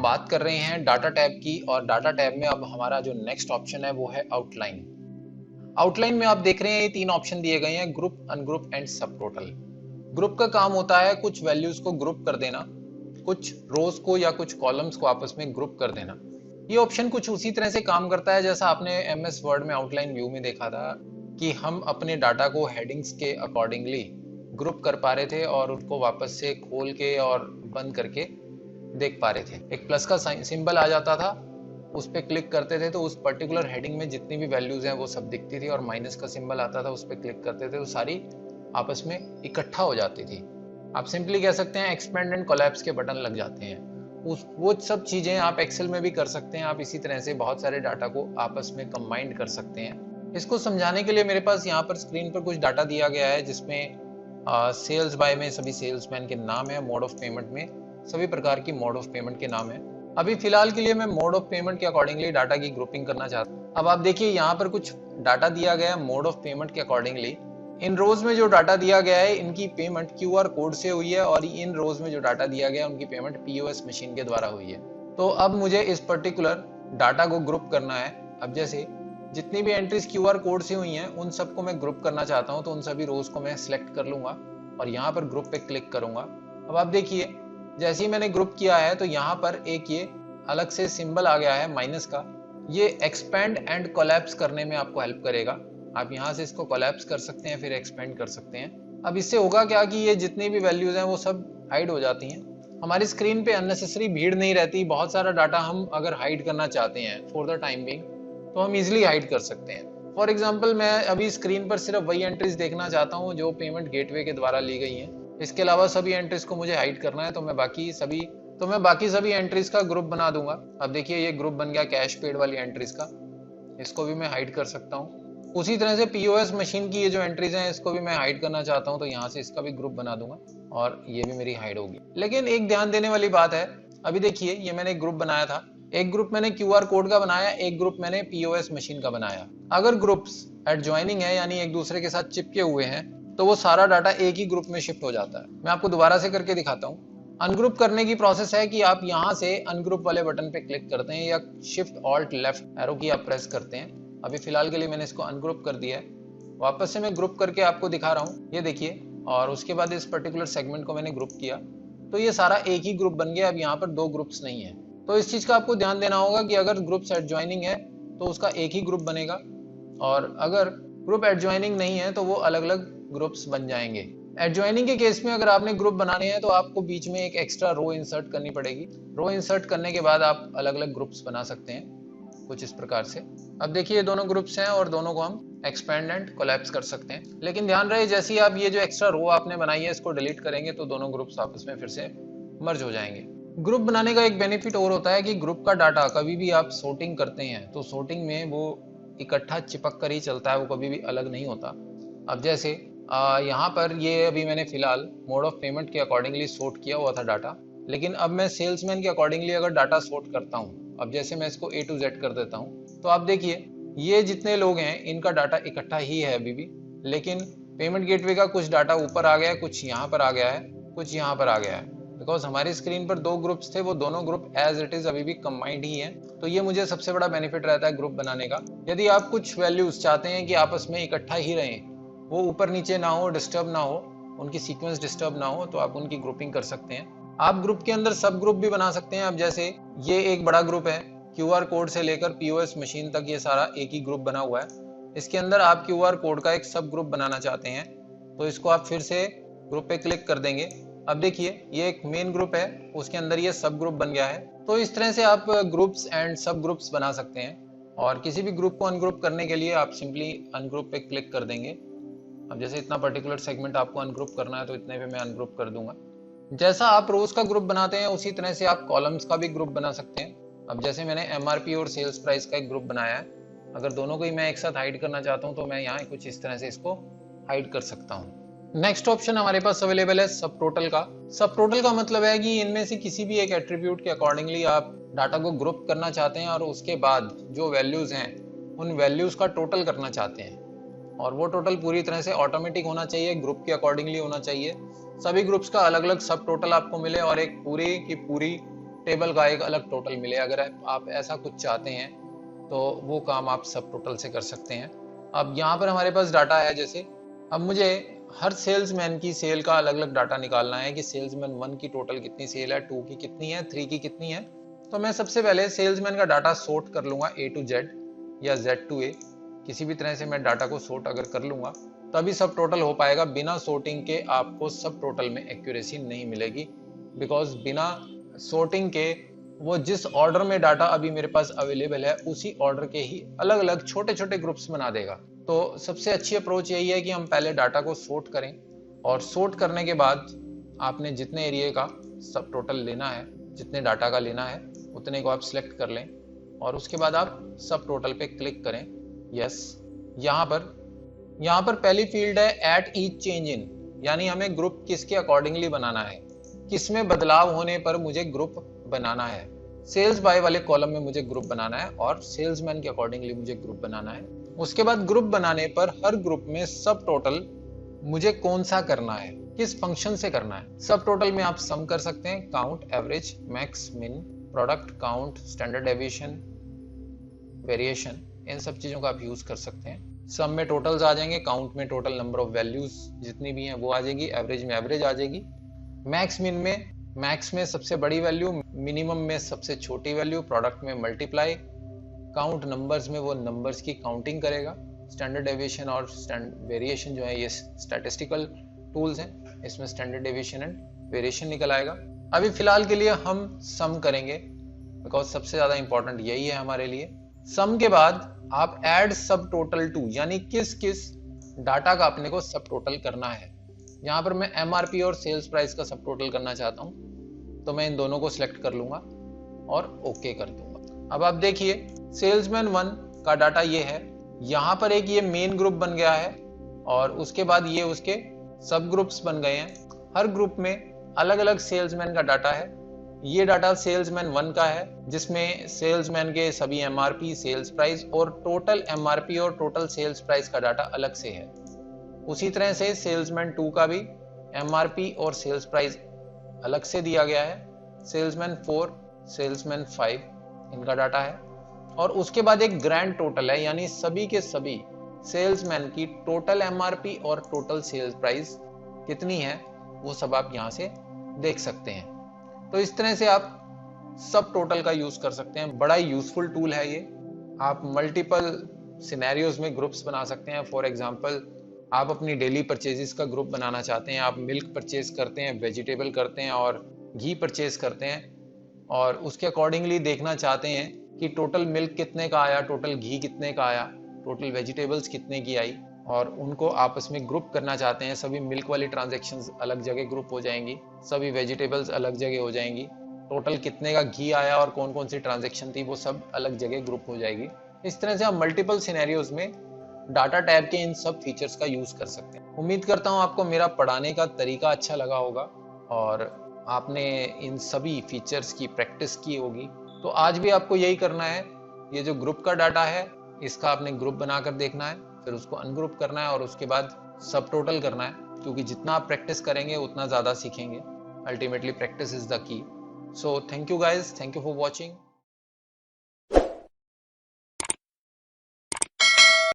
बात कर रहे हैं डाटा टैब की और डाटा टैब में अब हमारा जो नेक्स्ट ऑप्शन है वो है आउटलाइन। आउटलाइन में आप देख रहे हैं ये 3 ऑप्शन दिए गए हैं, ग्रुप, अनग्रुप एंड सब टोटल। ग्रुप का काम होता है कुछ वैल्यूज को ग्रुप कर देना, कुछ रोज को या कुछ कॉलम्स को आपस में ग्रुप कर देना। ये ऑप्शन कुछ उसी तरह से काम करता है जैसा आपने एमएस वर्ड में आउटलाइन व्यू में देखा था कि हम अपने डाटा को हेडिंग्स के अकॉर्डिंगली ग्रुप कर पा रहे थे और उनको वापस से खोल के और बंद करके देख पा रहे थे। एक प्लस का सिंबल आ जाता था, उस पर क्लिक करते थे तो उस पर्टिकुलर हेडिंग में जितनी भी वैल्यूज हैं वो सब दिखती थी, और माइनस का सिंबल आता था, उस पर क्लिक करते थे तो सारी आपस में इकट्ठा हो जाती थी। आप सिंपली कह सकते हैं एक्सपेंड एंड कोलैप्स के बटन लग जाते हैं। वो सब चीजें आप एक्सेल में भी कर सकते हैं। आप इसी तरह से बहुत सारे डाटा को आपस में कंबाइंड कर सकते हैं। इसको समझाने के लिए मेरे पास यहाँ पर स्क्रीन पर कुछ डाटा दिया गया है जिसमें सेल्स बाय में सभी सेल्समैन के नाम है, मोड ऑफ पेमेंट में सभी प्रकार की मोड ऑफ पेमेंट के नाम है। अभी फिलहाल के लिए मैं मोड ऑफ पेमेंट के अकॉर्डिंगली डाटा की ग्रुपिंग करना चाहता हूँ। अब आप देखिए यहाँ पर कुछ डाटा दिया गया है मोड ऑफ पेमेंट के अकॉर्डिंगली। इन रोज में जो डाटा दिया गया है इनकी पेमेंट क्यूआर कोड से हुई है, और इन रोज में जो डाटा दिया गया है उनकी पेमेंट पीओएस मशीन के द्वारा हुई है। तो अब मुझे इस पर्टिकुलर डाटा को ग्रुप करना है। अब जैसे जितनी भी एंट्रीज क्यूआर कोड से हुई हैं उन सबको मैं ग्रुप करना चाहता हूं, तो उन सभी रोज को मैं सिलेक्ट कर लूंगा और यहाँ पर ग्रुप पे क्लिक करूंगा। अब आप देखिए जैसे ही मैंने ग्रुप किया है तो यहाँ पर एक ये अलग से सिंबल आ गया है माइनस का। ये एक्सपेंड एंड कोलैप्स करने में आपको हेल्प करेगा। आप यहाँ से इसको कोलैप्स कर सकते हैं, फिर एक्सपेंड कर सकते हैं। अब इससे होगा क्या कि ये जितनी भी वैल्यूज हैं वो सब हाइड हो जाती हैं। हमारी स्क्रीन पे अननेसेसरी भीड़ नहीं रहती। बहुत सारा डाटा हम अगर हाइड करना चाहते हैं फॉर द टाइम बिंग तो हम इजिली हाइड कर सकते हैं। फॉर एग्जाम्पल मैं अभी स्क्रीन पर सिर्फ वही एंट्रीज देखना चाहता हूँ जो पेमेंट गेटवे के द्वारा ली गई हैं। इसके अलावा सभी एंट्रीज को मुझे हाइड करना है, तो मैं बाकी सभी एंट्रीज का ग्रुप बना दूंगा। अब देखिए ये ग्रुप बन गया कैश पेड वाली एंट्रीज का, इसको भी मैं हाइड कर सकता हूँ। उसी तरह से पीओएस मशीन की ये जो एंट्रीज हैं इसको भी मैं हाइड करना चाहता हूँ, तो यहाँ से इसका भी ग्रुप बना दूंगा और ये भी मेरी हाइड होगी। लेकिन एक ध्यान देने वाली बात है, अभी देखिए ये मैंने ग्रुप बनाया था, एक ग्रुप मैंने क्यूआर कोड का बनाया, एक ग्रुप मैंने पीओएस मशीन का बनाया। अगर ग्रुप्स एडजॉइनिंग है यानी एक दूसरे के साथ चिपके हुए हैं तो वो सारा डाटा एक ही ग्रुप में शिफ्ट हो जाता है। मैं आपको दोबारा से करके दिखाता हूँ। अनग्रुप करने की प्रोसेस है कि आप यहाँ से अनग्रुप वाले बटन पे क्लिक करते हैं या शिफ्ट ऑल्ट लेफ्ट एरो की आप प्रेस करते हैं। अभी फिलहाल के लिए मैंने इसको अनग्रुप कर दिया है। वापस से मैं ग्रुप करके आपको दिखा रहा हूँ, ये देखिए। और उसके बाद इस पर्टिकुलर सेगमेंट को मैंने ग्रुप किया तो ये सारा एक ही ग्रुप बन गया। अब यहाँ पर 2 ग्रुप्स नहीं है। तो इस चीज का आपको ध्यान देना होगा कि अगर ग्रुप्स एडजॉइनिंग है तो उसका एक ही ग्रुप बनेगा, और अगर ग्रुप एडजॉइनिंग नहीं है तो वो अलग अलग ग्रुप्स बन जाएंगे। एडजॉइनिंग के केस में अगर आपने ग्रुप बनाने हैं तो आपको बीच में एक एक्स्ट्रा रो इंसर्ट करनी पड़ेगी। रो इंसर्ट करने के बाद आप अलग अलग ग्रुप्स बना सकते हैं कुछ इस प्रकार से। अब देखिए ये दोनों ग्रुप्स हैं और दोनों को हम एक्सपेंड एंड कोलैप्स कर सकते हैं। लेकिन ध्यान रहे जैसे ही आप ये जो एक्स्ट्रा रो आपने बनाई है इसको डिलीट करेंगे तो दोनों ग्रुप्स आपस में फिर से मर्ज हो जाएंगे। ग्रुप बनाने का एक बेनिफिट और होता है कि ग्रुप का डाटा कभी भी आप सॉर्टिंग करते हैं तो सॉर्टिंग में वो इकट्ठा चिपक कर ही चलता है, वो कभी भी अलग नहीं होता। अब जैसे यहाँ पर ये अभी मैंने फिलहाल मोड ऑफ पेमेंट के अकॉर्डिंगली सॉर्ट किया हुआ था डाटा, लेकिन अब मैं सेल्समैन के अकॉर्डिंगली अगर डाटा सॉर्ट करता हूँ, अब जैसे मैं इसको A to Z कर देता हूँ तो आप देखिए ये जितने लोग हैं इनका डाटा इकट्ठा ही है अभी भी, लेकिन पेमेंट गेटवे का कुछ डाटा ऊपर आ गया है, कुछ यहाँ पर आ गया है, कुछ यहाँ पर आ गया है। बिकॉज हमारी स्क्रीन पर 2 ग्रुप्स थे, वो दोनों ग्रुप एज इट इज अभी भी कंबाइंड ही है। तो ये मुझे सबसे बड़ा बेनिफिट रहता है ग्रुप बनाने का। यदि आप कुछ वैल्यूज चाहते हैं कि आपस में इकट्ठा ही रहें, वो ऊपर नीचे ना हो, डिस्टर्ब ना हो, उनकी सीक्वेंस डिस्टर्ब ना हो, तो आप उनकी ग्रुपिंग कर सकते हैं। आप ग्रुप के अंदर सब ग्रुप भी बना सकते हैं। अब जैसे ये एक बड़ा ग्रुप है, क्यूआर कोड से लेकर पीओएस मशीन तक ये सारा एक ही ग्रुप बना हुआ है। इसके अंदर आप क्यूआर कोड का एक सब ग्रुप बनाना चाहते हैं तो इसको आप फिर से ग्रुप पे क्लिक कर देंगे। अब देखिए ये एक मेन ग्रुप है, उसके अंदर ये सब ग्रुप बन गया है। तो इस तरह से आप ग्रुप्स एंड सब ग्रुप्स बना सकते हैं। और किसी भी ग्रुप को अनग्रुप करने के लिए आप सिंपली अनग्रुप पे क्लिक कर देंगे। अब जैसे इतना पर्टिकुलर सेगमेंट आपको अनग्रुप करना है तो इतने पे मैं अनग्रुप कर दूंगा। जैसा आप रोज का ग्रुप बनाते हैं उसी तरह से आप कॉलम्स का भी ग्रुप बना सकते हैं। अब जैसे मैंने एमआरपी और सेल्स प्राइस का एक ग्रुप बनाया है, अगर दोनों को ही मैं एक साथ हाइड करना चाहता हूं तो मैं यहाँ कुछ इस तरह से इसको हाइड कर सकता हूँ। नेक्स्ट ऑप्शन हमारे पास अवेलेबल है सब टोटल का। सब टोटल का मतलब है कि इनमें से किसी भी एक एट्रीब्यूट के अकॉर्डिंगली आप डाटा को ग्रुप करना चाहते हैं और उसके बाद जो वैल्यूज हैं उन वैल्यूज का टोटल करना चाहते हैं, और वो टोटल पूरी तरह से ऑटोमेटिक होना चाहिए, ग्रुप के अकॉर्डिंगली होना चाहिए। सभी ग्रुप्स का अलग अलग सब टोटल आपको मिले और एक पूरी की पूरी टेबल का एक अलग टोटल मिले। अगर आप ऐसा कुछ चाहते हैं तो वो काम आप सब टोटल से कर सकते हैं। अब यहाँ पर हमारे पास डाटा है, जैसे अब मुझे हर सेल्समैन की सेल का अलग अलग डाटा निकालना है कि सेल्समैन 1 की टोटल कितनी सेल है, 2 की कितनी है, 3 की कितनी है। तो मैं सबसे पहले सेल्समैन का डाटा सॉर्ट कर लूंगा A to Z या Z to A, किसी भी तरह से मैं डाटा को सॉर्ट अगर कर लूंगा तभी सब टोटल हो पाएगा। बिना सॉर्टिंग के आपको सब टोटल में एक्यूरेसी नहीं मिलेगी, बिकॉज बिना सॉर्टिंग के वो जिस ऑर्डर में डाटा अभी मेरे पास अवेलेबल है उसी ऑर्डर के ही अलग अलग छोटे छोटे ग्रुप्स बना देगा। तो सबसे अच्छी अप्रोच यही है कि हम पहले डाटा को सॉर्ट करें, और सॉर्ट करने के बाद आपने जितने एरिया का सब टोटल लेना है, जितने डाटा का लेना है उतने को आप सिलेक्ट कर लें, और उसके बाद आप सब टोटल पे क्लिक करें। यस, यहाँ पर पहली फील्ड है एट ईच चेंज इन, यानी हमें ग्रुप किसके अकॉर्डिंगली बनाना है, किसमें बदलाव होने पर मुझे ग्रुप बनाना है। सेल्स बाय वाले कॉलम में मुझे ग्रुप बनाना है और सेल्समैन के अकॉर्डिंगली मुझे ग्रुप बनाना है। उसके बाद ग्रुप बनाने पर हर ग्रुप में सब टोटल मुझे कौन सा करना है, किस फंक्शन से करना है। सब टोटल में आप सम कर सकते हैं, count, average, max, min, product, count, standard deviation, variation, इन सब चीजों का आप यूज कर सकते हैं। सम में टोटल्स आ जाएंगे, काउंट में टोटल नंबर ऑफ वैल्यूज जितनी भी हैं वो आ जाएगी, एवरेज में एवरेज आ जाएगी, मैक्स मिन में मैक्स में सबसे बड़ी वैल्यू, मिनिमम में सबसे छोटी वैल्यू, प्रोडक्ट में मल्टीप्लाई, काउंट नंबर्स में वो नंबर्स की काउंटिंग करेगा, स्टैंडर्ड डेविएशन और वेरिएशन जो है ये स्टैटिस्टिकल टूल्स हैं, इसमें स्टैंडर्ड डेविएशन एंड वेरिएशन निकल आएगा। अभी फिलहाल के लिए हम सम करेंगे बिकॉज सबसे ज्यादा इंपॉर्टेंट यही है हमारे लिए। सम के बाद आप ऐड सब टोटल टू, यानी किस किस डाटा का अपने को सब टोटल करना है। यहाँ पर मैं MRP और सेल्स प्राइस का सब टोटल करना चाहता हूँ, तो मैं इन दोनों को सिलेक्ट कर लूंगा और ओके कर दूंगा। अब आप देखिए सेल्समैन 1 का डाटा ये है, यहाँ पर एक ये मेन ग्रुप बन गया है और उसके बाद ये उसके सब ग्रुप्स बन गए हैं। हर ग्रुप में अलग अलग सेल्समैन का डाटा है। ये डाटा सेल्समैन 1 का है जिसमें सेल्समैन के सभी MRP, सेल्स प्राइस और टोटल MRP और टोटल सेल्स प्राइस का डाटा अलग से है। उसी तरह से सेल्समैन 2 का भी MRP और सेल्स प्राइस अलग से दिया गया है। सेल्समैन 4, सेल्समैन 5 इनका डाटा है, और उसके बाद एक ग्रैंड टोटल है, यानी सभी के सभी सेल्समैन की टोटल MRP और टोटल सेल्स प्राइस कितनी है वो सब आप यहाँ से देख सकते हैं। तो इस तरह से आप सब टोटल का यूज कर सकते हैं। बड़ा ही यूजफुल टूल है ये। आप मल्टीपल सिनेरियोज में ग्रुप्स बना सकते हैं। फॉर एग्जांपल आप अपनी डेली परचेजेस का ग्रुप बनाना चाहते हैं, आप मिल्क परचेज करते हैं, वेजिटेबल करते हैं और घी परचेज करते हैं, और उसके अकॉर्डिंगली देखना चाहते हैं कि टोटल मिल्क कितने का आया, टोटल घी कितने का आया, टोटल वेजिटेबल्स कितने की आई, और उनको आपस में ग्रुप करना चाहते हैं। सभी मिल्क वाली ट्रांजेक्शन्स अलग जगह ग्रुप हो जाएंगी, सभी वेजिटेबल्स अलग जगह हो जाएंगी, टोटल कितने का घी आया और कौन कौन सी ट्रांजेक्शन थी वो सब अलग जगह ग्रुप हो जाएगी। इस तरह से हम मल्टीपल सिनेरियोज में डाटा टैब के इन सब फीचर्स का यूज कर सकते हैं। उम्मीद करता हूं आपको मेरा पढ़ाने का तरीका अच्छा लगा होगा और आपने इन सभी फीचर्स की प्रैक्टिस की होगी। तो आज भी आपको यही करना है, ये जो ग्रुप का डाटा है इसका आपने ग्रुप बनाकर देखना है, फिर उसको अनग्रुप करना है और उसके बाद सब टोटल करना है, क्योंकि जितना आप प्रैक्टिस करेंगे उतना ज़्यादा सीखेंगे। Ultimately practice is the key. So thank you guys, thank you for watching.